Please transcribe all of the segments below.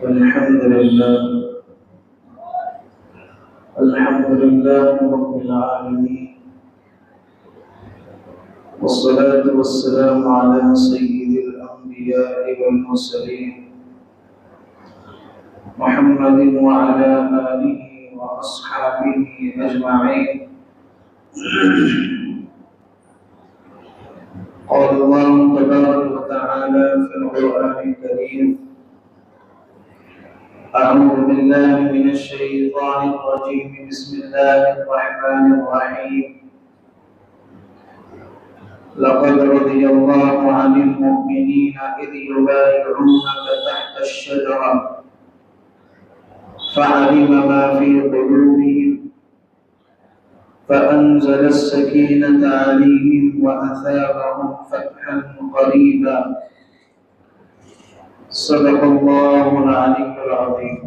الحمد لله رب العالمين، والصلاة والسلام على سيد الأنبياء والمرسلين محمد وعلى آله وأصحابه أجمعين. قال الله تبارك وتعالى في القرآن الكريم: أعوذ بالله من الشيطان الرجيم، بسم الله الرحمن الرحيم. لقد رضي الله عن المؤمنين إذ يبايعونك تحت الشجرة فعلم ما في قلوبهم فأنزل السكينة عليهم وأثابهم فتحا قريبا. صدق الله العلي العظيم.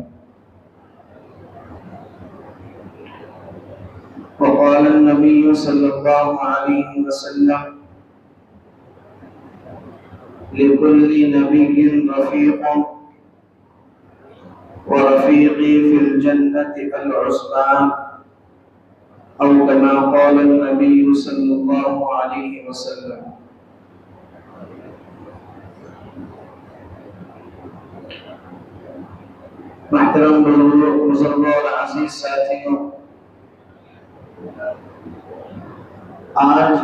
وقال النبي صلى الله عليه وسلم: لكل نبي رفيق ورفيقي في الجنة العصبان، أو كما قال النبي صلى الله عليه وسلم. محترم بزرگوں اور عزیز ساتھیوں، آج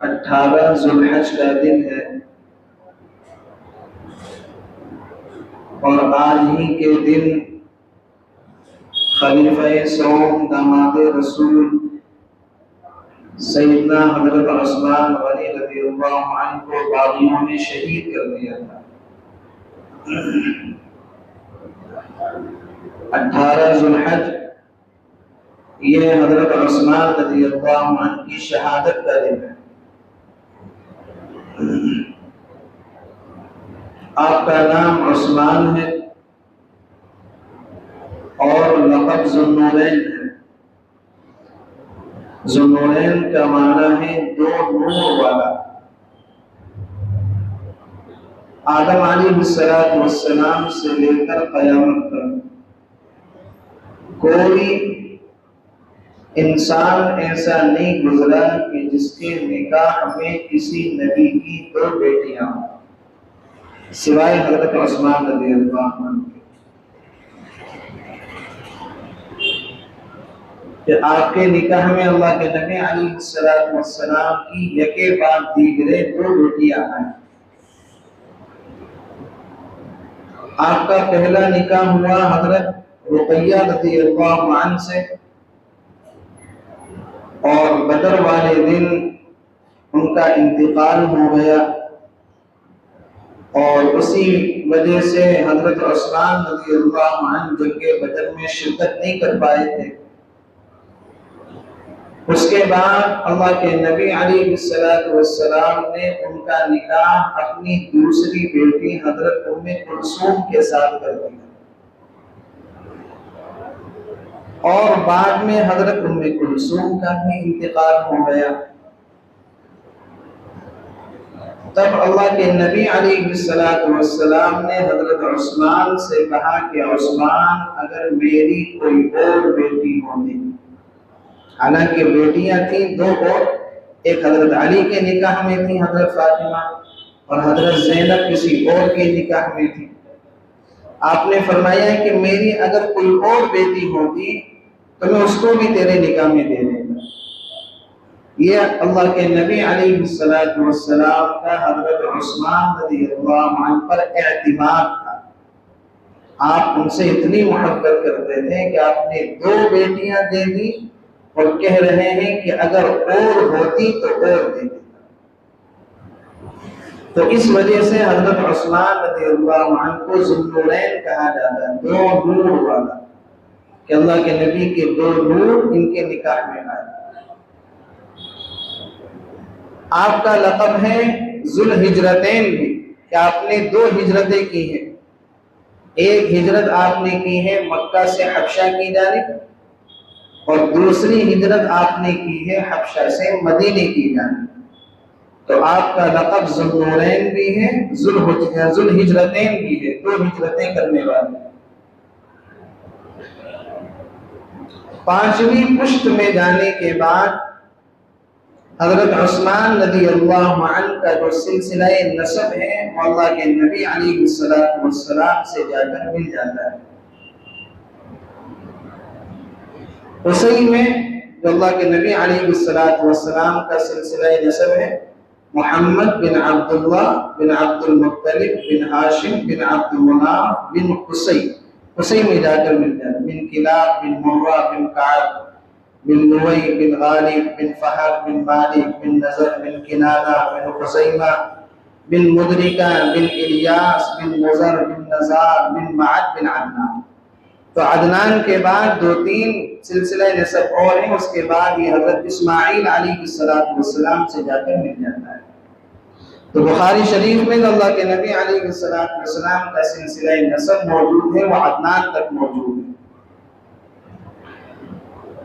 18 ذوالحج کا دن ہے اور آج ہی کے دن خلیفہ سوم داماد رسول سیدنا حضرت عثمان غنی رضی اللہ عنہ کو باغیوں نے شہید کر دیا تھا۔ 18 ذوالحج یہ حضرت عثمان رضی اللہ عنہ کی شہادت کا دن ہے۔ آپ کا نام عثمان ہے اور لقب ذوالنورین ہے۔ ذوالنورین کا معنی ہے دو نور والا۔ آدم علیہ السلام سے لے کر قیامت تک کوئی انسان ایسا نہیں گزرا کہ جس کے نکاح میں کسی نبی کی 2 بیٹیاں ہوں سوائے حضرت عثمان رضی اللہ عنہ کہ آپ کے نکاح میں اللہ کے نبی علیہ السلام کی یکے بعد دیگرے 2 بیٹیاں ہیں۔ آپ کا پہلا نکاح ہوا حضرت رقیہ رضی اللہ عنہ سے، اور بدر والے دن ان کا انتقال ہو گیا، اور اسی وجہ سے حضرت عثمان رضی اللہ عنہ جنگ بدر میں شرکت نہیں کر پائے تھے۔ اس کے بعد اللہ کے نبی علیہ السلام نے ان کا نکاح اپنی دوسری بیٹی حضرت ام کلثوم کے ساتھ کر دیا، اور بعد میں حضرت ام کلثوم کا بھی انتقال ہو گیا۔ تب اللہ کے نبی علیہ السلام نے حضرت عثمان سے کہا کہ عثمان، اگر میری کوئی اور بیٹی ہوتی، حالانکہ بیٹیاں تھیں 2 اور، ایک حضرت علی کے نکاح میں تھی حضرت فاطمہ، اور حضرت زینب کسی اور کے نکاح میں تھی۔ آپ نے فرمایا کہ میری اگر کوئی اور بیٹی ہوتی تو میں اس کو بھی تیرے نکاح میں دے دیں گا۔ یہ اللہ کے نبی علیہ السلام کا حضرت عثمان رضی اللہ عنہ پر اعتماد تھا۔ آپ ان سے اتنی محبت کرتے تھے کہ آپ نے 2 بیٹیاں دے دی، اور کہہ رہے ہیں کہ اگر اور ہوتی تو اور دے دیتا۔ تو اس وجہ سے حضرت عثمان رضی اللہ عنہ کو ذوالنورین کہا جاتا ہے، 2 نور والا، کہ اللہ کے نبی کے 2 نور ان کے نکاح میں آئے۔ آپ کا لقب ہے ذوالہجرتین بھی، کہ آپ نے 2 ہجرتیں کی ہیں۔ ایک ہجرت آپ نے کی ہے مکہ سے حبشہ کی جانب، اور دوسری ہجرت آپ نے کی ہے حبشہ سے مدینے کی جانب۔ تو آپ کا لقب ذوالنورین بھی ہے، ذوالہجرتین بھی ہے، 2 ہجرتیں کرنے والے۔ 5ویں پشت میں جانے کے بعد حضرت عثمان رضی اللہ عنہ کا جو سلسلہ نسب ہے وہ اللہ کے نبی علیہ السلام سے جا کر مل جاتا ہے۔ قصی میں جو اللہ کے نبی علیہ السلام کا سلسلہ نسب ہے، محمد بن عبداللہ بن عبد المطلب بن ہاشم بن عبد مناف بن قصی میں جا کر مل جاتا ہے، بن کلاب بن مرہ بن کعب بن نوئی بن غالب بن فہد بن مالک بن نظر بن کنانہ بن خزیمہ بن مدرکہ بن الیاس بن مزر بن نزار بن معد بن عدنان۔ تو عدنان کے بعد 2-3 سلسلہ نسب اور ہیں، اس کے بعد یہ حضرت اسماعیل علیہ السلام سے جا کر مل جاتا ہے۔ تو بخاری شریف میں جو اللہ کے نبی علیہ السلام کا سلسلہ نسب موجود ہے وہ عدنان تک موجود ہے۔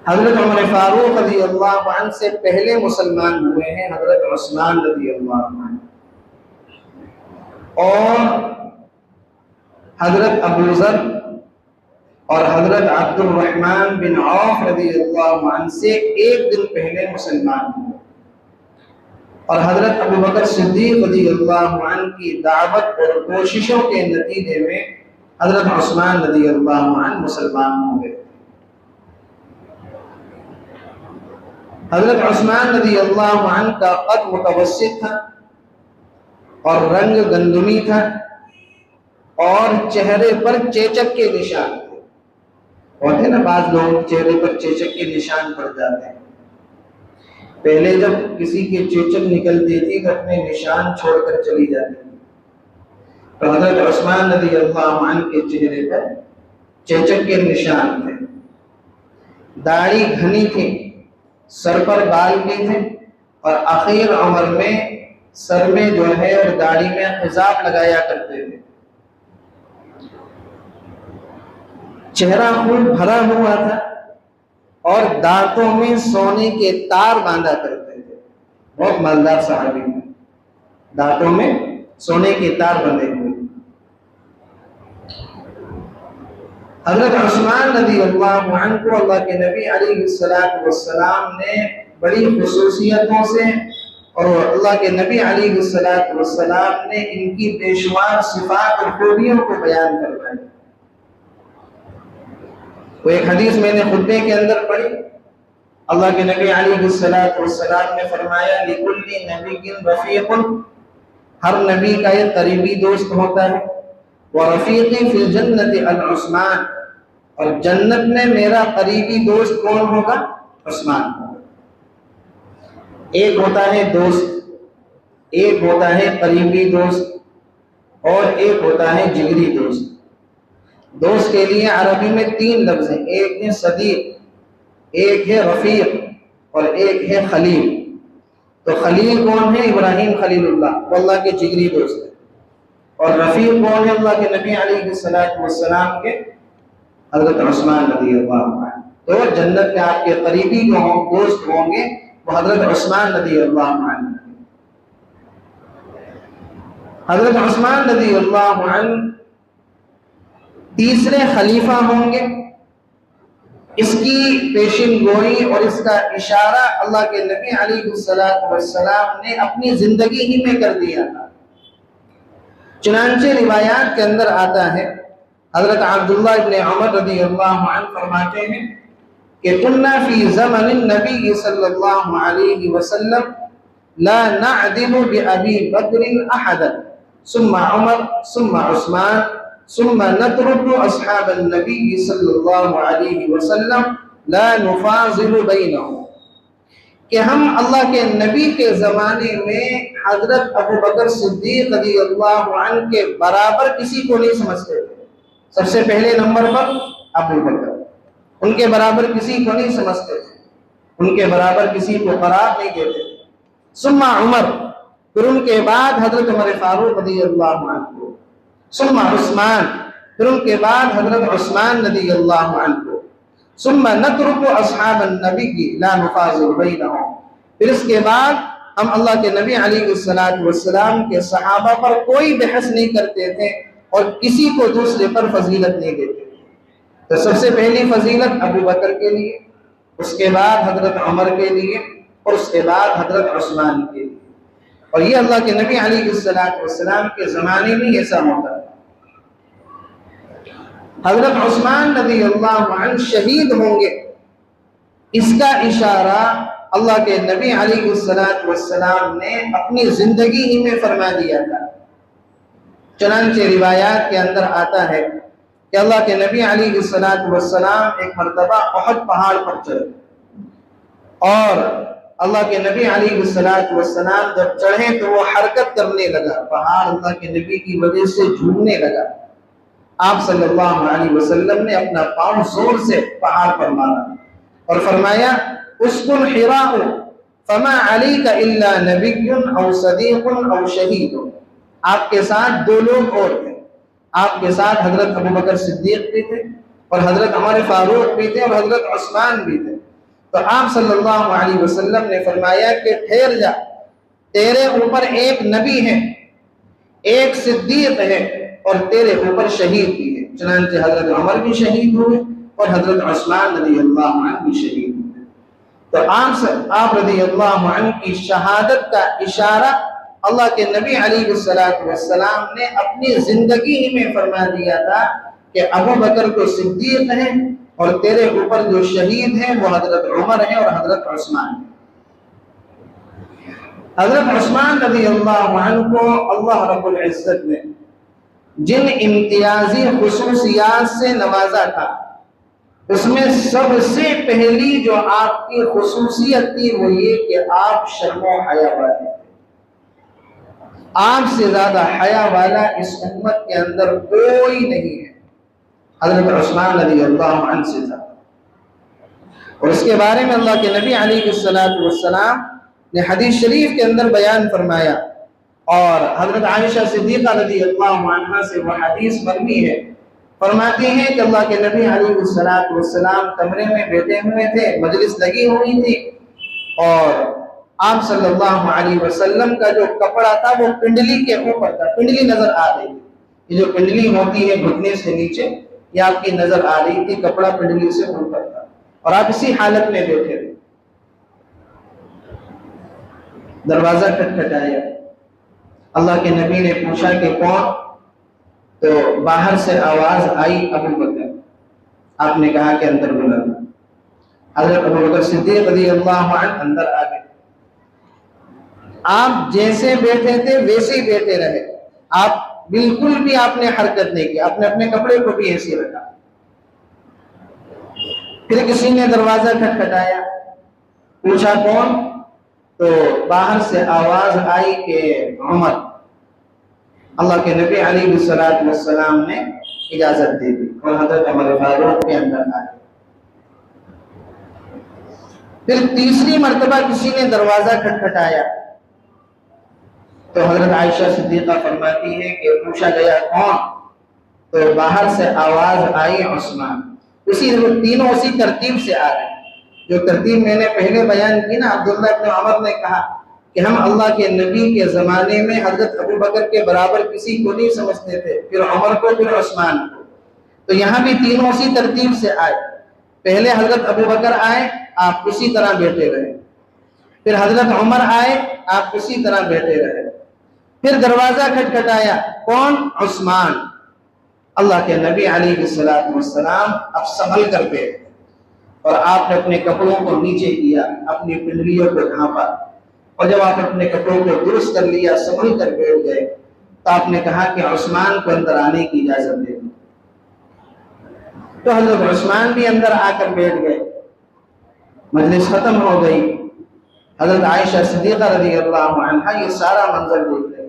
حضرت عمر فاروق رضی اللہ عنہ سے پہلے مسلمان ہوئے ہیں حضرت عثمان رضی اللہ عنہ، اور حضرت ابو ذر اور حضرت عبد الرحمن بن عوف رضی اللہ عنہ سے 1 دن پہلے مسلمان ہوئے، اور حضرت ابو بکر صدیق رضی اللہ عنہ کی دعوت اور کوششوں کے نتیجے میں حضرت عثمان رضی اللہ عنہ مسلمان ہوئے۔ حضرت عثمان رضی اللہ عنہ کا قد متوسط تھا اور رنگ گندمی تھا، اور چہرے پر چیچک کے نشان تھے۔ ہوتے نا بعض لوگ چہرے پر چیچک کے نشان پڑ جاتے ہیں، پہلے جب کسی کے چیچک نکلتی تھی تو اپنے نشان چھوڑ کر چلی جاتی تھی، تو حضرت عثمان رضی اللہ عنہ کے چہرے پر چیچک کے نشان تھے۔ داڑھی گھنی تھی، سر پر بال بھی تھے، اور اخیر عمر میں سر میں جو ہے اور داڑھی میں خضاب لگایا کرتے تھے۔ چہرہ خوب بھرا ہوا تھا، اور دانتوں میں سونے کے تار باندھا کرتے تھے۔ بہت مالدار صحابی ہیں، دانتوں میں سونے کے تار بندھے ہوئے۔ حضرت عثمان رضی اللہ عنہ کو اللہ کے نبی علیہ السلام نے بڑی خصوصیتوں سے، اور اللہ کے نبی علیہ السلام نے ان کی بے شمار صفات اور خوبیوں کو بیان کروائی۔ وہ ایک حدیث میں نے خطبے کے اندر پڑھی، اللہ کے نبی علیہ السلام نے فرمایا لِكُلِّ نَبِيٍّ رَفِيقٌ، ہر نبی کا ایک قریبی دوست ہوتا ہے، وَرَفِيقِي فِي الْجَنَّةِ الْعُثْمَانِ، اور جنت میں میرا قریبی دوست کون ہوگا؟ عثمان ہوگا۔ ایک ہوتا ہے دوست، ایک ہوتا ہے قریبی دوست، اور ایک ہوتا ہے جگری دوست۔ دوست کے لیے عربی میں 3 لفظ ہیں، ایک ہے صدیق، ایک ہے رفیق، اور ایک ہے خلیل۔ تو خلیل کون ہے؟ ابراہیم خلیل اللہ، وہ اللہ کے جگری دوست ہے۔ اور رفیق کون ہے؟ اللہ کے نبی علیہ السلام کے حضرت عثمان رضی اللہ عنہ۔ تو جنت میں آپ کے قریبی جو دوست ہوں گے وہ حضرت عثمان رضی اللہ عنہ۔ حضرت عثمان رضی اللہ عنہ تیسرے خلیفہ ہوں گے۔ اس کی پیشن گوئی اور اس کا اشارہ اللہ کے نبی علیہ السلام نے اپنی زندگی ہی میں کر دیا تھا۔ چنانچہ روایات کے اندر آتا ہے، حضرت عبداللہ ابن عمر رضی اللہ عنہ فرماتے ہیں کہ كنا فی زمن النبی صلی اللہ علیہ وسلم لا نعدل بأبی بکر احدا ثم عمر ثم عثمان ثم نترك اصحاب النبی صلی اللہ علیہ وسلم لا نفاضل بینہم، کہ ہم اللہ کے نبی کے زمانے میں حضرت ابو بکر صدیق رضی اللہ عنہ کے برابر کسی کو نہیں سمجھتے تھے۔ سب سے پہلے نمبر پر ابو بکر، ان کے برابر کسی کو نہیں سمجھتے تھے، ان کے برابر کسی کو قرار نہیں دیتے تھے۔ ثم عمر، پھر ان کے بعد حضرت عمر فاروق رضی اللہ عنہ کو، ثم عثمان، پھر ان کے بعد حضرت عثمان رضی اللہ عنہ کو، ثم نترک اصحاب النبی لا نفاضل بینہم، پھر اس کے بعد ہم اللہ کے نبی علیہ السلام کے صحابہ پر کوئی بحث نہیں کرتے تھے اور کسی کو دوسرے پر فضیلت نہیں دیتے تھے۔ تو سب سے پہلی فضیلت ابو بکر کے لیے، اس کے بعد حضرت عمر کے لیے، اور اس کے بعد حضرت عثمان کے لیے۔ اور یہ اللہ کے نبی علیہ السلام کے زمانے میں ایسا ہوتا ہے۔ حضرت عثمان رضی اللہ عنہ شہید ہوں گے، اس کا اشارہ اللہ کے نبی علیہ السلام نے اپنی زندگی ہی میں فرما دیا تھا۔ چنانچہ روایات کے اندر آتا ہے کہ اللہ کے نبی علیہ السلام ایک مرتبہ احد پہاڑ پر چڑھے، اور اللہ کے نبی علیہ السلام جب چڑھے تو وہ حرکت کرنے لگا، پہاڑ اللہ کے نبی کی وجہ سے جھومنے لگا۔ آپ صلی اللہ علیہ وسلم نے اپنا پاؤں زور سے پہاڑ پر مارا اور فرمایا اسکن حراء فما علیک الا نبی او صدیق او شہید۔ آپ کے ساتھ دو لوگ اور تھے، آپ کے ساتھ حضرت ابو بکر صدیق بھی تھے، اور حضرت عمر فاروق بھی تھے، اور حضرت عثمان بھی تھے۔ تو آپ صلی اللہ علیہ وسلم نے فرمایا کہ ٹھہر جا، تیرے اوپر ایک نبی ہے، ایک صدیق ہے، اور تیرے اوپر شہید بھی ہے۔ چنانچہ حضرت عمر بھی شہید ہوئے اور حضرت عثمان رضی اللہ عنہ بھی شہید ہوئے۔ تو آپ رضی اللہ عنہ کی شہادت کا اشارہ اللہ کے نبی علیہ السلام نے اپنی زندگی ہی میں فرما دیا تھا کہ ابو بکر کو صدیق ہیں، اور تیرے اوپر جو شہید ہیں وہ حضرت عمر ہیں اور حضرت عثمان ہیں۔ حضرت عثمان رضی اللہ عنہ کو اللہ رب العزت نے جن امتیازی خصوصیات سے نوازا تھا، اس میں سب سے پہلی جو آپ کی خصوصیت تھی وہ یہ کہ آپ شرم و حیا والے تھے۔ آپ سے زیادہ حیا والا اس امت کے اندر کوئی نہیں ہے، حضرت عثمان رضی اللہ عنہ سے تھا۔ اور اس کے بارے میں اللہ کے نبی علیہ السلام نے حدیث شریف کے اندر بیان فرمایا، اور حضرت عائشہ صدیقہ رضی اللہ عنہا سے وہ حدیث مروی ہے، فرماتی ہیں کہ اللہ کے نبی علیہ السلام کمرے میں بیٹھے ہوئے تھے، مجلس لگی ہوئی تھی، اور آپ صلی اللہ علیہ وسلم کا جو کپڑا تھا وہ پنڈلی کے اوپر تھا، پنڈلی نظر آ رہی تھی۔ یہ جو پنڈلی ہوتی ہے گھٹنے سے نیچے، یہ آپ کی نظر آ رہی تھی، کپڑا پنڈلی سے اوپر تھا، اور آپ اسی حالت میں بیٹھے تھے۔ دروازہ کھٹکھٹایا، اللہ کے نبی نے پوچھا کہ کون؟ تو باہر سے آواز آئی ابو بکر۔ آپ نے کہا کہ اندر بلا۔ حضرت ابو بکر صدیق رضی اللہ عنہ اندر آ گئے۔ آپ جیسے بیٹھے تھے ویسے ہی بیٹھے رہے، آپ بالکل بھی آپ نے حرکت نہیں کی، آپ نے اپنے کپڑے کو بھی ایسے رکھا۔ پھر کسی نے دروازہ کھٹکھٹایا، پوچھا کون؟ تو باہر سے آواز آئی کہ عمر۔ اللہ کے نبی علیہ السلام نے اجازت دے دی اور حضرت عمر فاروق کے اندر آئے۔ پھر تیسری مرتبہ کسی نے دروازہ کھٹکھٹایا تو حضرت عائشہ صدیقہ فرماتی ہے کہ پوچھا گیا کون؟ تو باہر سے آواز آئی عثمان۔ تینوں اسی ترتیب سے آ رہے ہیں جو ترتیب میں نے پہلے بیان کی نا۔ عبداللہ ابن عمر نے کہا کہ ہم اللہ کے نبی کے زمانے میں حضرت ابو بکر کے برابر کسی کو نہیں سمجھتے تھے، پھر عمر کو، پھر عثمان کو۔ تو یہاں بھی تینوں اسی ترتیب سے آئے، پہلے حضرت ابو بکر آئے، آپ اسی طرح بیٹھے رہے، پھر حضرت عمر آئے، آپ اسی طرح بیٹھے رہے، پھر دروازہ کھٹکھٹایا، کون؟ عثمان۔ اللہ کے نبی علیہ السلام اب سنبھل کر بیٹھے، اور آپ نے اپنے کپڑوں کو نیچے کیا، اپنی پنڈلیوں کو ڈھانپا، اور جب آپ اپنے کپڑوں کو درست کر لیا، سنبھل کر بیٹھ گئے، تو آپ نے کہا کہ عثمان کو اندر آنے کی اجازت دے دو۔ تو حضرت عثمان بھی اندر آ کر بیٹھ گئے، مجلس ختم ہو گئی۔ حضرت عائشہ صدیقہ رضی اللہ عنہا یہ سارا منظر دیکھ رہے،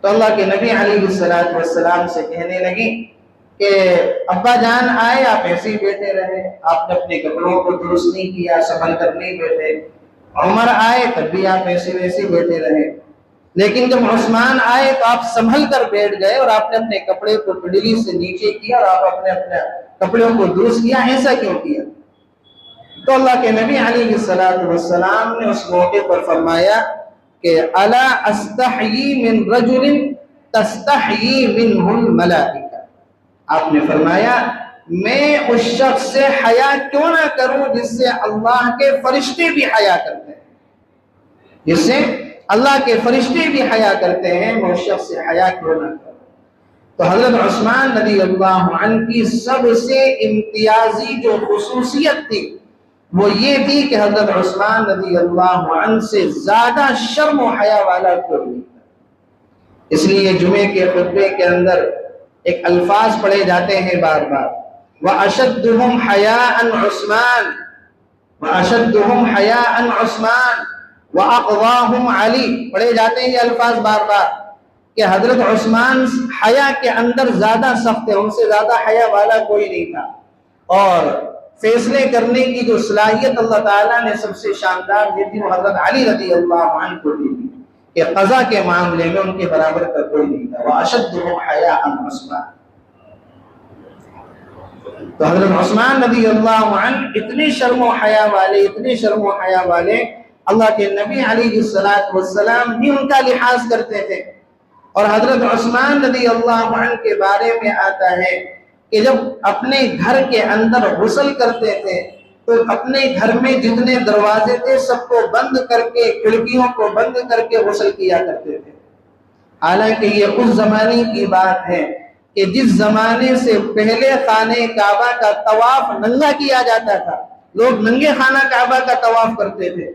تو اللہ کے نبی علیہ السلام سے کہنے لگی کہ ابا جان آئے، آپ ایسے ہی بیٹھے رہے، آپ نے اپنے کپڑوں کو درست نہیں کیا، سنبھل کر نہیں بیٹھے۔ عمر آئے تب بھی آپ ایسے ویسے بیٹھے رہے، لیکن جب عثمان آئے تو آپ سنبھل کر بیٹھ گئے، اور آپ نے اپنے کپڑے کو پنڈلی سے نیچے کیا، اور آپ اپنے کپڑوں کو درست کیا۔ ایسا کیوں کیا؟ تو اللہ کے نبی علیہ السلام نے اس موقع پر فرمایا کہ الا استحیی من رجل تستحیی منہ الملائکہ، آپ نے فرمایا میں اس شخص سے حیا کیوں نہ کروں جس سے اللہ کے فرشتے بھی حیا کرتے ہیں، جس سے اللہ کے فرشتے بھی حیا کرتے ہیں، میں اس شخص سے حیا کیوں نہ کروں۔ تو حضرت عثمان رضی اللہ عنہ کی سب سے امتیازی جو خصوصیت تھی وہ یہ تھی کہ حضرت عثمان رضی اللہ عنہ سے زیادہ شرم و حیا والا کوئی نہیں تھا۔ اس لیے جمعے کے خطبے کے اندر ایک الفاظ پڑھے جاتے ہیں بار بار، وَأَشَدُّهُمْ حَيَاءً عُثْمَانَ وَأَشَدُّهُمْ حَيَاءً عُثْمَانَ وَأَقْوَاهُمْ عَلِي، پڑھے جاتے ہیں یہ الفاظ بار بار کہ حضرت عثمان حیا کے اندر زیادہ سخت ہے، ان سے زیادہ حیا والا کوئی نہیں تھا، اور فیصلے کرنے کی جو صلاحیت اللہ تعالیٰ نے سب سے شاندار دی تھی وہ حضرت علی رضی اللہ عنہ کو دی تھی کہ قضا کے معاملے میں ان کے برابر کا کوئی نہیں تھا۔ وَأَشَدُّهُمْ حَيَاءً عُثْمَانَ، تو حضرت عثمان رضی اللہ عنہ اتنے شرم و حیا والے، اتنے شرم و حیا والے، اللہ کے نبی علیہ السلام بھی ان کا لحاظ کرتے تھے۔ اور حضرت عثمان رضی اللہ عنہ کے بارے میں آتا ہے کہ جب اپنے گھر کے اندر غسل کرتے تھے تو اپنے گھر میں جتنے دروازے تھے سب کو بند کر کے، کھڑکیوں کو بند کر کے غسل کیا کرتے تھے۔ حالانکہ یہ اس زمانے کی بات ہے کہ جس زمانے سے پہلے خانہ کعبہ کا طواف ننگا کیا جاتا تھا، لوگ ننگے خانہ کعبہ کا طواف کرتے تھے،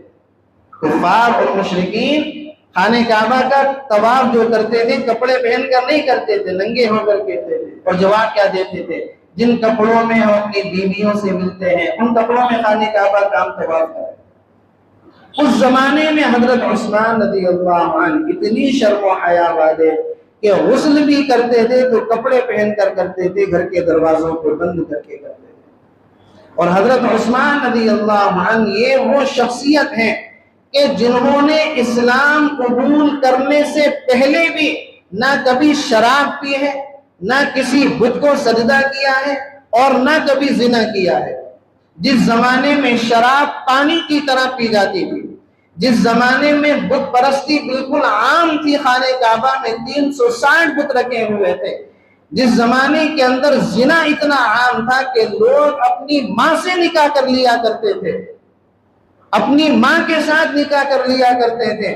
کفار اور مشرکین خانہ کعبہ کا طواف جو کرتے تھے کپڑے پہن کر نہیں کرتے تھے، ننگے ہو کر کہتے تھے، اور جواب کیا دیتے تھے؟ جن کپڑوں میں ہم اپنی بیویوں سے ملتے ہیں ان کپڑوں میں خانہ کعبہ کا ہم طواف کریں۔ اس زمانے میں حضرت عثمان رضی اللہ عنہ اتنی شرم و حیا والے کہ غسل بھی کرتے تھے تو کپڑے پہن کر کرتے تھے، گھر کے دروازوں کو بند کر کے کرتے تھے۔ اور حضرت عثمان رضی اللہ عنہ یہ وہ شخصیت ہیں کہ جنہوں نے اسلام قبول کرنے سے پہلے بھی نہ کبھی شراب پی ہے، نہ کسی بت کو سجدہ کیا ہے، اور نہ کبھی زنا کیا ہے۔ جس زمانے میں شراب پانی کی طرح پی جاتی تھی، جس زمانے میں بت پرستی بالکل عام تھی، خانہ کعبہ میں 360 بت رکھے ہوئے تھے، جس زمانے کے اندر زنا اتنا عام تھا کہ لوگ اپنی ماں سے نکاح کر لیا کرتے تھے، اپنی ماں کے ساتھ نکاح کر لیا کرتے تھے،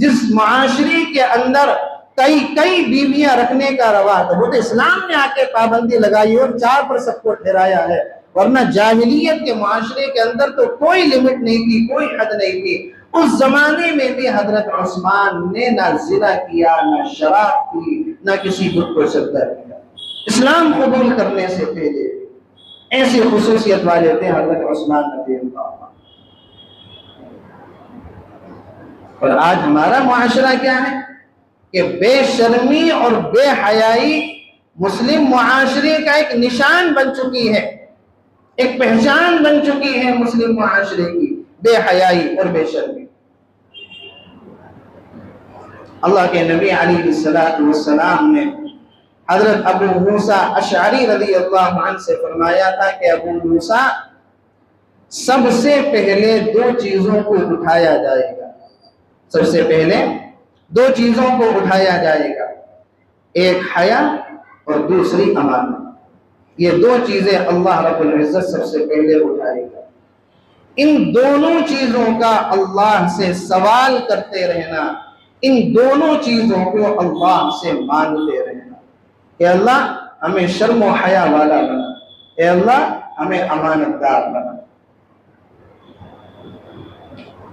جس معاشرے کے اندر کئی بیویاں رکھنے کا رواج تھا، وہ تو اسلام نے آ کے پابندی لگائی اور 4 پر سب کو ٹھہرایا ہے، ورنہ جاہلیت کے معاشرے کے اندر تو کوئی لمٹ نہیں تھی، کوئی حد نہیں تھی۔ اس زمانے میں بھی حضرت عثمان نے نہ زنا کیا، نہ شراب پی، نہ کسی بت کو سجدہ کیا۔ اسلام قبول کرنے سے پہلے ایسی خصوصیت والے تھے حضرت عثمان رضی اللہ عنہ۔ اور آج ہمارا معاشرہ کیا ہے کہ بے شرمی اور بے حیائی مسلم معاشرے کا ایک نشان بن چکی ہے، ایک پہچان بن چکی ہے مسلم معاشرے کی، بے حیائی اور بے شرمی۔ اللہ کے نبی علیہ السلام نے حضرت ابو موسیٰ اشعری رضی اللہ عنہ سے فرمایا تھا کہ ابو موسیٰ، سب سے پہلے 2 چیزوں کو اٹھایا جائے گا، سب سے پہلے 2 چیزوں کو اٹھایا جائے گا، ایک حیا اور دوسری امانت۔ یہ 2 چیزیں اللہ رب العزت سب سے پہلے اٹھائے گا۔ ان دونوں چیزوں کا اللہ سے سوال کرتے رہنا، ان دونوں چیزوں کو اللہ سے مانگتے رہنا کہ اللہ ہمیں شرم و حیا والا بنا، اے اللہ ہمیں امانت دار بنا۔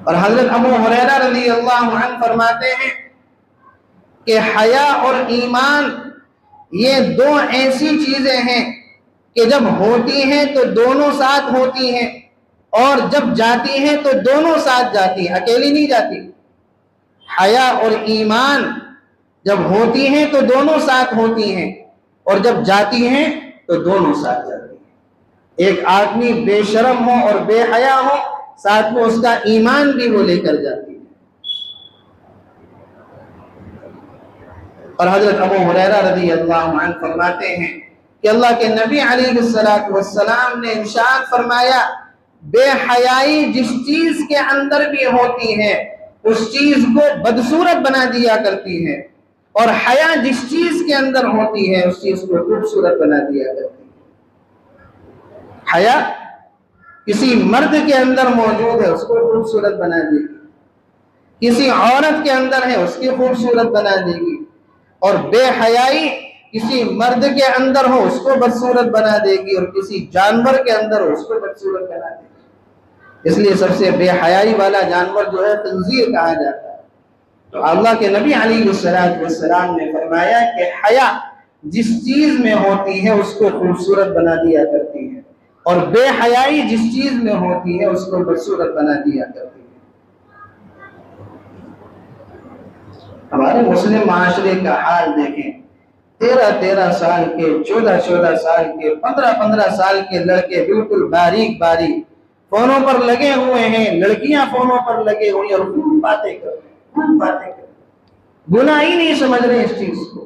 اور حضرت ابو ہریرہ رضی اللہ عنہ فرماتے ہیں کہ حیا اور ایمان یہ 2 ایسی چیزیں ہیں کہ جب ہوتی ہیں تو دونوں ساتھ ہوتی ہیں، اور جب جاتی ہیں تو دونوں ساتھ جاتی ہیں، اکیلی نہیں جاتی۔ حیا اور ایمان جب ہوتی ہیں تو دونوں ساتھ ہوتی ہیں، اور جب جاتی ہیں تو دونوں ساتھ جاتی ہیں۔ ایک آدمی بے شرم ہو اور بے حیا ہو، ساتھ میں اس کا ایمان بھی وہ لے کر جاتی ہے۔ اور حضرت ابو ہریرہ رضی اللہ عنہ فرماتے ہیں کہ اللہ کے نبی علیہ السلام نے ارشاد فرمایا، بے حیائی جس چیز کے اندر بھی ہوتی ہے اس چیز کو بدصورت بنا دیا کرتی ہے، اور حیا جس چیز کے اندر ہوتی ہے اس چیز کو خوبصورت بنا دیا کرتی ہے۔ حیا کسی مرد کے اندر موجود ہے اس کو خوبصورت بنا دے گی، کسی عورت کے اندر ہے اس کی خوبصورت بنا دے گی، اور بے حیائی کسی مرد کے اندر ہو اس کو بدصورت بنا دے گی، اور کسی جانور کے اندر ہو اس کو بدصورت بنا دے گی۔ اس لیے سب سے بے حیائی والا جانور جو ہے خنزیر کہا جاتا ہے۔ تو اللہ کے نبی علیہ السلام نے فرمایا کہ حیا جس چیز میں ہوتی ہے اس کو خوبصورت بنا دیا کرتی ہے، اور بے حیائی جس چیز میں ہوتی ہے اس کو بدصورت بنا دیا کرتی ہے۔ ہمارے مسلم معاشرے کا حال دیکھیں، 13 سال کے، 14 سال کے، 15 سال کے لڑکے بالکل باریک باریک فونوں پر لگے ہوئے ہیں، لڑکیاں فونوں پر لگے ہوئی اور خوب باتیں کر رہے ہیں، خوب باتیں کر رہے ہیں، گناہ ہی نہیں سمجھ رہے اس چیز کو۔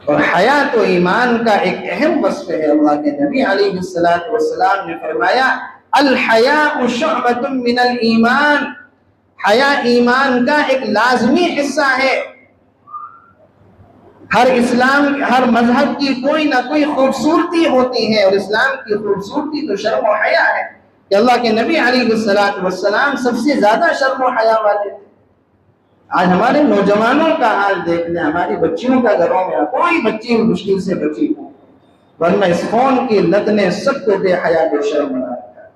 اور حیا تو ایمان کا ایک اہم وصف ہے۔ اللہ کے نبی علیہ السلام نے فرمایا الحیاء شعبۃ من الایمان، حیا ایمان کا ایک لازمی حصہ ہے۔ ہر مذہب کی کوئی نہ کوئی خوبصورتی ہوتی ہے، اور اسلام کی خوبصورتی تو شرم و حیا ہے کہ اللہ کے نبی علیہ السلام سب سے زیادہ شرم و حیا والے تھے۔ آج ہمارے نوجوانوں کا حال دیکھ لیں، ہماری بچیوں کا گھروں میں کوئی بچی مشکل سے بچی ہو، ورنہ اس فون کی لت نے سب کو بے حیا بے شرم بنا رکھا ہے۔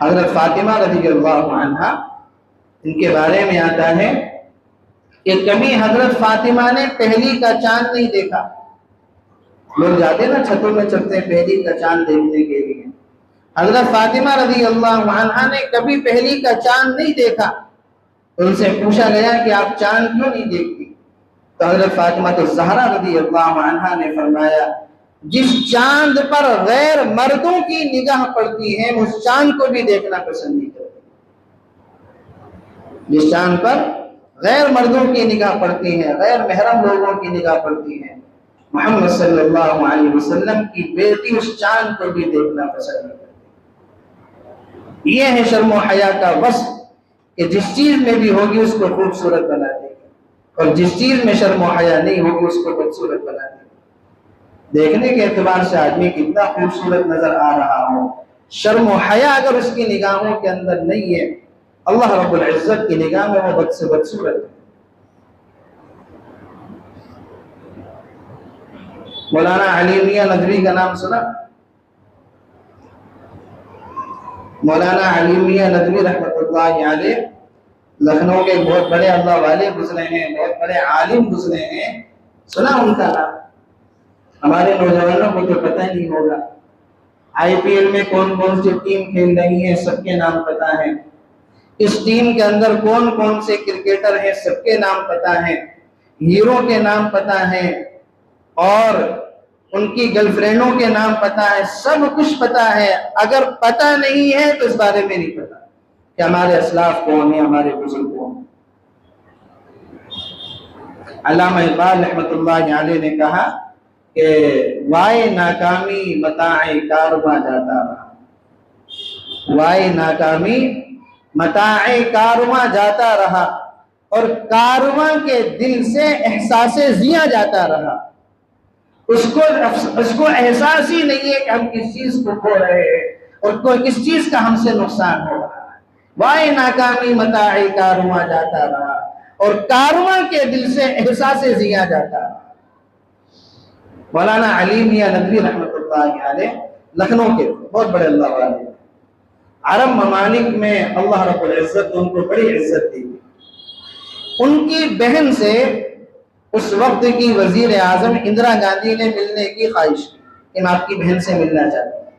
حضرت فاطمہ رضی اللہ عنہا، ان کے بارے میں آتا ہے کہ کبھی حضرت فاطمہ نے پہلی کا چاند نہیں دیکھا۔ لوگ جاتے نا چھتوں میں چڑھتے ہیں پہلی کا چاند دیکھنے کے لیے، حضرت فاطمہ رضی اللہ عنہا نے کبھی پہلی کا چاند نہیں دیکھا۔ ان سے پوچھا گیا کہ آپ چاند کیوں نہیں دیکھتی؟ تو حضرت فاطمہ الزہرا رضی اللہ عنہا نے فرمایا جس چاند پر غیر مردوں کی نگاہ پڑتی ہے اس چاند کو بھی دیکھنا پسند نہیں کرتی۔ جس چاند پر غیر مردوں کی نگاہ پڑتی ہے، غیر محرم لوگوں کی نگاہ پڑتی ہے، محمد صلی اللہ علیہ وسلم کی بیٹی اس چاند کو بھی دیکھنا پسند نہیں کرتی۔ یہ ہے شرم و حیا کا وصف کہ جس چیز میں بھی ہوگی اس کو خوبصورت بنا دے گی، اور جس چیز میں شرم و حیا نہیں ہوگی اس کو بدصورت بنا دے گی۔ دیکھنے کے اعتبار سے آدمی کتنا خوبصورت نظر آ رہا ہو، شرم و حیا اگر اس کی نگاہوں کے اندر نہیں ہے، اللہ رب العزت کی نگاہ میں وہ بد سے بدصورت ہے۔ مولانا علی میاں ندوی کا نام سنا؟ مولانا علی میاں ندوی رحمۃ اللہ علیہ لکھنؤ کے بہت بڑے اللہ والے گزرے ہیں، بہت بڑے عالم گزرے ہیں، سنا ان کا نام؟ ہمارے نوجوانوں کو تو پتہ نہیں ہوگا۔ آئی پی ایل میں کون کون سی ٹیم کھیل رہی ہے سب کے نام پتہ ہیں، اس ٹیم کے اندر کون کون سے کرکٹر ہیں سب کے نام پتہ ہیں، ہیرو کے نام پتہ ہیں، اور ان کی گرل فرینڈوں کے نام پتہ ہے، سب کچھ پتہ ہے۔ اگر پتہ نہیں ہے تو اس بارے میں نہیں پتہ کہ ہمارے اسلاف کون ہیں، ہمارے بزرگ کون ہیں۔ علامہ اقبال رحمۃ اللہ علیہ نے کہا کہ وائے ناکامی متاع کارواں جاتا رہا، وائے ناکامی متاع کارواں جاتا رہا، اور کارواں کے دل سے احساس زیاں جاتا رہا۔ اس کو احساس ہی نہیں ہے کہ ہم کس چیز کو کھو رہے ہیں اور کس چیز کا ہم سے نقصان ہو رہا ہے۔ وائے ناکامی متاع کارواں جاتا رہا، اور کارواں کے دل سے احساس زیاں جاتا رہا۔ مولانا علی میاں ندوی رحمۃ اللہ علیہ لکھنؤ کے بہت بڑے اللہ والے، عرب ممالک میں اللہ رب العزت نے ان کو بڑی عزت دی۔ ان کی بہن سے اس وقت کی وزیر اعظم اندرا گاندھی نے ملنے کی خواہش کی کہ میں آپ کی بہن سے ملنا چاہتا ہوں۔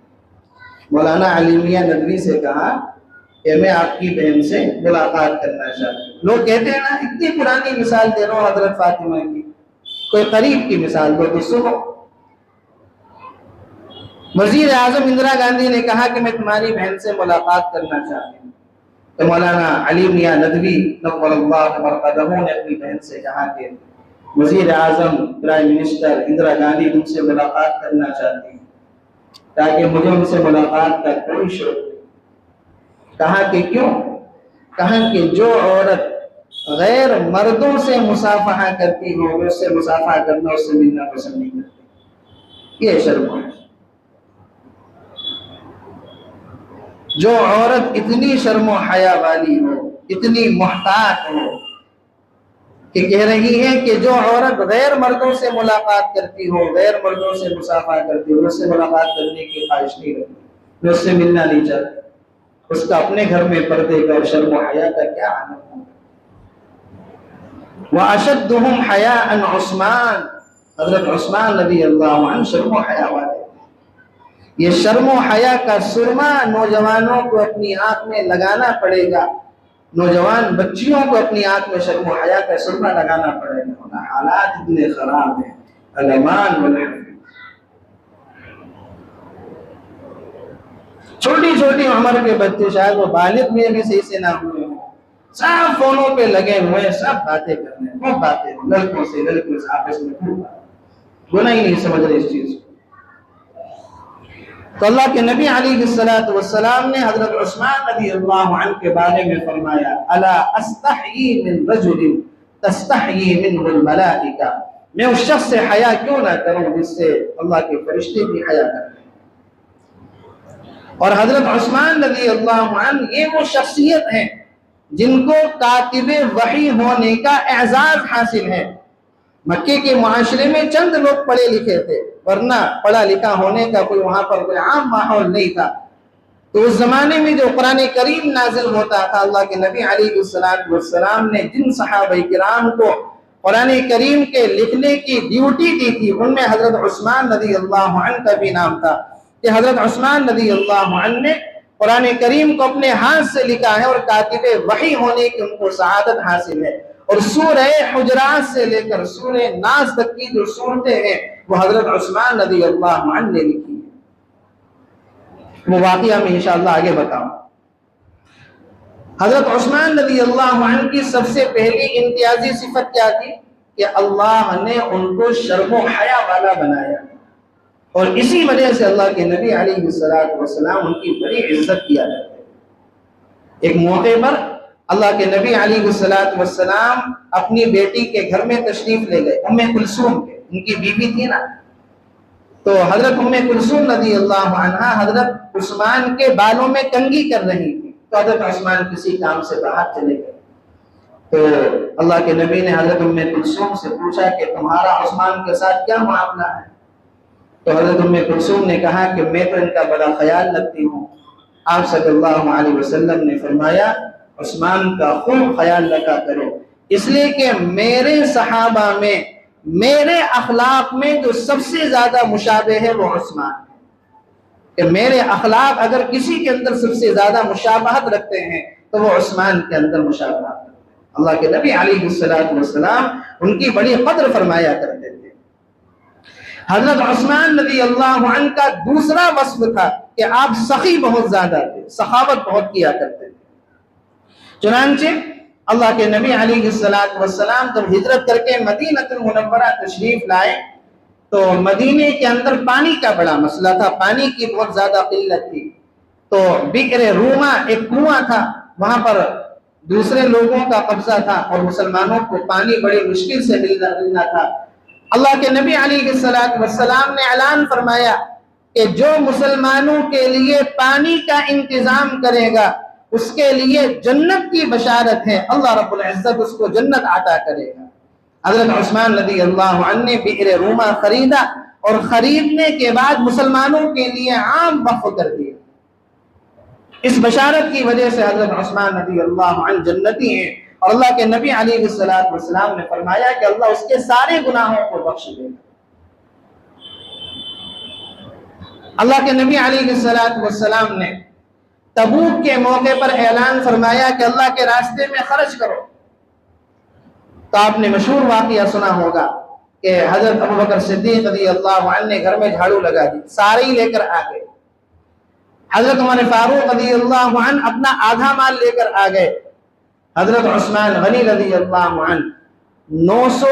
مولانا علی میاں ندوی سے کہا کہ میں آپ کی بہن سے ملاقات کرنا چاہتا ہوں۔ لوگ کہتے ہیں نا اتنی پرانی مثال دے رہا ہوں حضرت فاطمہ کی، کوئی قریب کی مثال دو تو سنو۔ وزیر اعظم اندرا گاندھی نے کہا کہ میں تمہاری بہن سے ملاقات کرنا چاہتی ہوں، تو مولانا علی میاں ندوی نور اللہ مرقدہ نے اپنی بہن سے کہا کہ وزیر اعظم پرائم منسٹر اندرا گاندھی تم سے ملاقات کرنا چاہتی ہیں تاکہ مجھے ان سے ملاقات کا کوئی شوق نہیں۔ کہا کہ کیوں؟ کہا کہ جو عورت غیر مردوں سے مصافحہ کرتی ہو وہ اس سے مصافحہ کرنا، اس سے ملنا پسند نہیں کرتی۔ یہ شرم ہے۔ جو عورت اتنی شرم و حیا والی ہو، اتنی محتاط ہو کہ کہہ رہی ہے کہ جو عورت غیر مردوں سے ملاقات کرتی ہو، غیر مردوں سے مصافحہ کرتی ہو، اس سے ملاقات کرنے کی خواہش نہیں رکھتی، میں اس سے ملنا نہیں چاہتی، اس کا اپنے گھر میں پردے کا اور شرم و حیا کا کیا عالم ہے۔ وَأَشَدُّهُمْ حَيَاءً عثمان، حضرت عثمان رضی اللہ عنہ شرم و حیا والے۔ یہ شرم و حیا کا سرما نوجوانوں کو اپنی آنکھ میں لگانا پڑے گا، نوجوان بچیوں کو اپنی آنکھ میں شرم و حیا کا سرما لگانا پڑے گا۔ حالات اتنے خراب ہیں۔ الامان والحفظ، چھوٹی چھوٹی عمر کے بچے، شاید وہ بالغ میں بھی صحیح سے نہ ہوئے ہوں، سب فونوں پہ لگے ہوئے، سب باتیں کرنے، خوب باتیں لڑکوں سے لڑکیوں سے آپس میں خوب باتیں، گناہ ہی نہیں سمجھ رہے اس چیز کو۔ تو اللہ کے نبی علیہ السلام نے حضرت عثمان رضی اللہ عنہ کے بارے میں فرمایا، الا استحیی من رجل تستحیی منہ الملائکہ، میں اس شخص سے حیا کیوں نہ کروں جس سے اللہ کے فرشتے بھی حیا کریں۔ اور حضرت عثمان رضی اللہ عنہ یہ وہ شخصیت ہیں جن کو کاتب وحی ہونے کا اعزاز حاصل ہے۔ مکے کے معاشرے میں چند لوگ پڑھے لکھے تھے، ورنہ پڑھا لکھا ہونے کا کوئی وہاں پر کوئی عام ماحول نہیں تھا۔ تو اس زمانے میں جو قرآن کریم نازل ہوتا تھا، اللہ کے نبی علیہ السلام نے جن صحابہ کرام کو قرآن کریم کے لکھنے کی ڈیوٹی دی تھی، ان میں حضرت عثمان رضی اللہ عنہ کا بھی نام تھا کہ حضرت عثمان رضی اللہ عنہ نے قرآن کریم کو اپنے ہاتھ سے لکھا ہے اور کاتب وحی ہونے کی ان کو سعادت حاصل ہے۔ اور سورہ حجرات سے لے کر سورہ ناس تک کی جو سورتیں ہیں وہ حضرت عثمان رضی اللہ عنہ نے لکھی ہیں۔ وہ واقعہ میں انشاءاللہ آگے بتاؤں۔ حضرت عثمان رضی اللہ عنہ کی سب سے پہلی امتیازی صفت کیا تھی کہ اللہ نے ان کو شرم و حیا والا بنایا، اور اسی وجہ سے اللہ کے نبی علیہ السلام ان کی بڑی عزت کیا کرتے ہیں۔ ایک موقع پر اللہ کے نبی علیہ السلام اپنی بیٹی کے گھر میں تشریف لے گئے، ام کلثوم کے، ان کی بیوی تھی نا، تو حضرت ام کلثوم رضی اللہ عنہا حضرت عثمان کے بالوں میں کنگھی کر رہی تھی، تو حضرت عثمان کسی کام سے باہر چلے گئے۔ تو اللہ کے نبی نے حضرت ام کلثوم سے پوچھا کہ تمہارا عثمان کے ساتھ کیا معاملہ ہے؟ تو حضرت ام کلثوم نے کہا کہ میں تو ان کا بڑا خیال رکھتی ہوں۔ آپ صلی اللہ علیہ وسلم نے فرمایا عثمان کا خوب خیال رکھا کرو، اس لیے کہ میرے صحابہ میں، میرے اخلاق میں جو سب سے زیادہ مشابہ ہے وہ عثمان ہے، کہ میرے اخلاق اگر کسی کے اندر سب سے زیادہ مشابہت رکھتے ہیں تو وہ عثمان کے اندر مشابہت رکھتے ہیں۔ اللہ کے نبی علیہ السلام ان کی بڑی قدر فرمایا کرتے تھے۔ حضرت عثمان رضی اللہ عنہ کا دوسرا وصف تھا کہ آپ سخی بہت زیادہ تھے، سخاوت بہت کیا کرتے تھے۔ چنانچہ اللہ کے نبی علیہ السلام جب ہجرت کر کے مدینہ المنورہ تشریف لائے تو مدینے کے اندر پانی کا بڑا مسئلہ تھا، پانی کی بہت زیادہ قلت تھی۔ تو بئر روما ایک کنواں تھا، وہاں پر دوسرے لوگوں کا قبضہ تھا اور مسلمانوں کو پانی بڑی مشکل سے ملنا تھا۔ اللہ کے نبی علیہ السلام نے اعلان فرمایا کہ جو مسلمانوں کے لیے پانی کا انتظام کرے گا اس کے لیے جنت کی بشارت ہے، اللہ رب العزت اس کو جنت عطا کرے گا۔ حضرت عثمان رضی اللہ عنہ نے بئر روما خریدا اور خریدنے کے بعد مسلمانوں کے لیے عام وقف کر دیا۔ اس بشارت کی وجہ سے حضرت عثمان رضی اللہ عنہ جنتی ہیں، اور اللہ کے نبی علیہ السلام نے فرمایا کہ اللہ اس کے سارے گناہوں کو بخش دے گا۔ اللہ کے نبی علیہ السلام نے تبوک کے موقع پر اعلان فرمایا کہ اللہ کے راستے میں خرچ کرو، تو آپ نے مشہور واقعہ سنا ہوگا کہ حضرت ابوبکر صدیق رضی اللہ عنہ نے گھر میں جھاڑو لگا دی، سارے ہی لے کر آ گئے۔ حضرت عمر فاروق رضی اللہ عنہ اپنا آدھا مال لے کر آ گئے۔ حضرت عثمان غنی رضی اللہ عنہ 900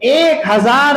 1000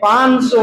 500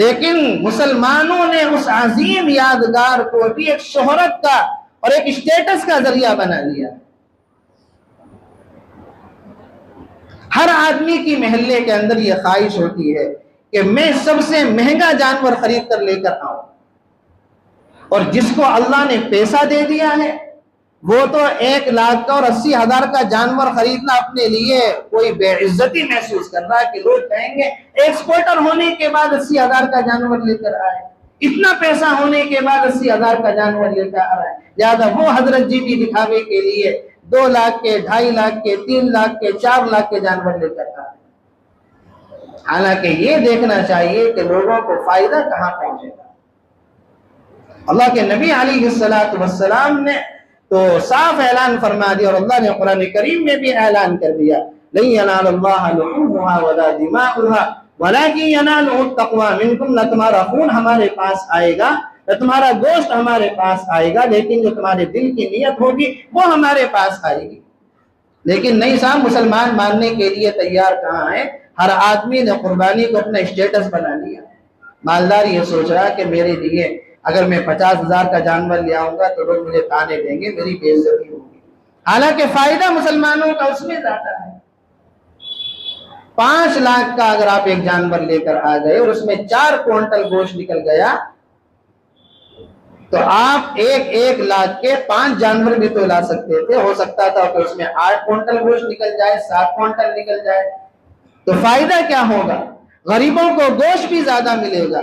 لیکن مسلمانوں نے اس عظیم یادگار کو بھی ایک شہرت کا اور ایک اسٹیٹس کا ذریعہ بنا لیا۔ ہر آدمی کی محلے کے اندر یہ خواہش ہوتی ہے کہ میں سب سے مہنگا جانور خرید کر لے کر آؤں، اور جس کو اللہ نے پیسہ دے دیا ہے وہ تو 1 لاکھ کا اور 80,000 کا جانور خریدنا اپنے لیے کوئی بے عزتی محسوس کر رہا ہے کہ لوگ کہیں گے ایکسپورٹر ہونے کے بعد 80,000 کا جانور لے کر آئے، اتنا پیسہ ہونے کے بعد 80,000 کا جانور لے کر آ رہا ہے۔ لہٰذا وہ حضرت جی بھی دکھاوے کے لیے 2 لاکھ کے، 2.5 لاکھ کے، 3 لاکھ کے، 4 لاکھ کے جانور لے کر آ رہے ہیں۔ حالانکہ یہ دیکھنا چاہیے کہ لوگوں کو فائدہ کہاں پہنچے گا۔ اللہ کے نبی علیہ السلام نے تو صاف اعلان فرما دیا، اور اللہ نے قرآن کریم میں بھی اعلان کر دیا، لن ينال اللہ لحومها ولا دماؤها ولكن يناله التقوى منكم، نہ تمہارا خون ہمارے پاس آئے گا، نہ تمہارا گوشت ہمارے پاس آئے گا، لیکن جو تمہارے دل کی نیت ہوگی وہ ہمارے پاس آئے گی۔ لیکن نہیں صاحب، مسلمان ماننے کے لیے تیار کہاں ہے؟ ہر آدمی نے قربانی کو اپنا اسٹیٹس بنا لیا۔ مالدار یہ سوچ رہا کہ میرے لیے اگر میں 50,000 کا جانور لے آؤں گا تو لوگ مجھے تانے دیں گے، میری بے عزتی ہوگی۔ حالانکہ فائدہ مسلمانوں کا اس میں زیادہ ہے۔ 5 لاکھ کا اگر آپ ایک جانور لے کر آ گئے اور اس میں 4 کوئنٹل گوشت نکل گیا تو آپ 1 لاکھ کے 5 جانور بھی تو لا سکتے تھے۔ ہو سکتا تھا کہ اس میں 8 کوئنٹل گوشت نکل جائے، 7 کوئنٹل نکل جائے، تو فائدہ کیا ہوگا؟ غریبوں کو گوشت بھی زیادہ ملے گا،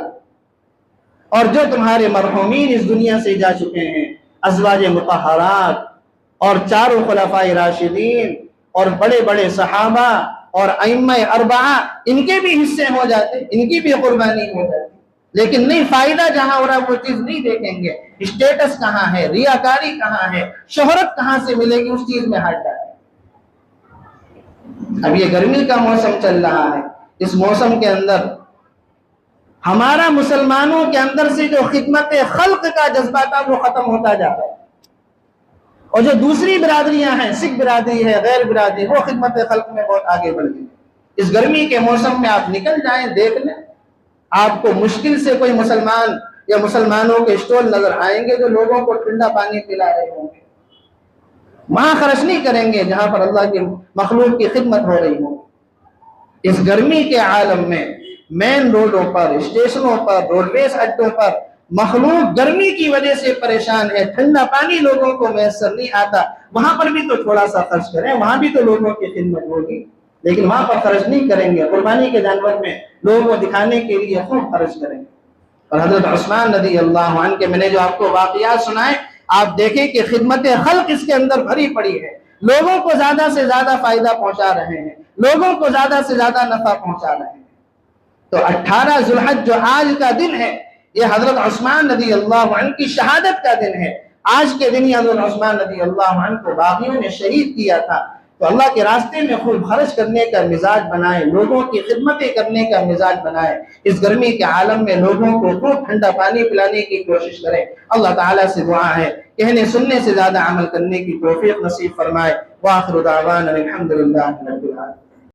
اور جو تمہارے مرحومین اس دنیا سے جا چکے ہیں، ازواج مطہرات اور 4 خلفائے راشدین اور بڑے بڑے صحابہ اور ائمہ 4، ان کے بھی حصے ہو جاتے، ان کی بھی قربانی ہو جاتی۔ لیکن نہیں، فائدہ جہاں ہو رہا ہے وہ چیز نہیں دیکھیں گے۔ اسٹیٹس کہاں ہے، ریاکاری کہاں ہے، شہرت کہاں سے ملے گی، اس چیز میں ہٹ جاتے۔ اب یہ گرمی کا موسم چل رہا ہے، اس موسم کے اندر ہمارا مسلمانوں کے اندر سے جو خدمت خلق کا جذبہ تھا وہ ختم ہوتا جا رہا ہے، اور جو دوسری برادریاں ہیں، سکھ برادری ہے، غیر برادری، وہ خدمت خلق میں بہت آگے بڑھ گئی۔ اس گرمی کے موسم میں آپ نکل جائیں، دیکھ لیں، آپ کو مشکل سے کوئی مسلمان یا مسلمانوں کے اسٹول نظر آئیں گے جو لوگوں کو ٹھنڈا پانی پلا رہے ہوں گے۔ وہاں خرچ نہیں کریں گے جہاں پر اللہ کی مخلوق کی خدمت ہو رہی ہو۔ اس گرمی کے عالم میں مین روڈوں پر، اسٹیشنوں پر، روڈویز اڈوں پر مخلوق گرمی کی وجہ سے پریشان ہے، ٹھنڈا پانی لوگوں کو میسر نہیں آتا، وہاں پر بھی تو تھوڑا سا خرچ کریں، وہاں بھی تو لوگوں کی خدمت ہوگی۔ لیکن وہاں پر خرچ نہیں کریں گے، قربانی کے جانور میں لوگوں کو دکھانے کے لیے خوب خرچ کریں گے۔ اور حضرت عثمان رضی اللہ عنہ کے میں نے جو آپ کو واقعات سنائے، آپ دیکھیں کہ خدمت خلق اس کے اندر بھری پڑی ہے، لوگوں کو زیادہ سے زیادہ فائدہ پہنچا رہے ہیں، لوگوں کو زیادہ سے زیادہ نفع پہنچا رہے ہیں۔ تو 18 ذو الحج جو آج کا دن ہے، یہ حضرت عثمان رضی اللہ عنہ کی شہادت کا دن ہے۔ آج کے دن حضرت عثمان رضی اللہ عنہ کو باغیوں نے شہید کیا تھا۔ تو اللہ کے راستے میں خوب خرچ کرنے کا مزاج بنائے، لوگوں کی خدمتیں کرنے کا مزاج بنائے۔ اس گرمی کے عالم میں لوگوں کو خوب ٹھنڈا پانی پلانے کی کوشش کریں۔ اللہ تعالیٰ سے دعا ہے کہنے سننے سے زیادہ عمل کرنے کی توفیق نصیب فرمائے۔ وآخر دعوانا الحمدللہ رب العالمین۔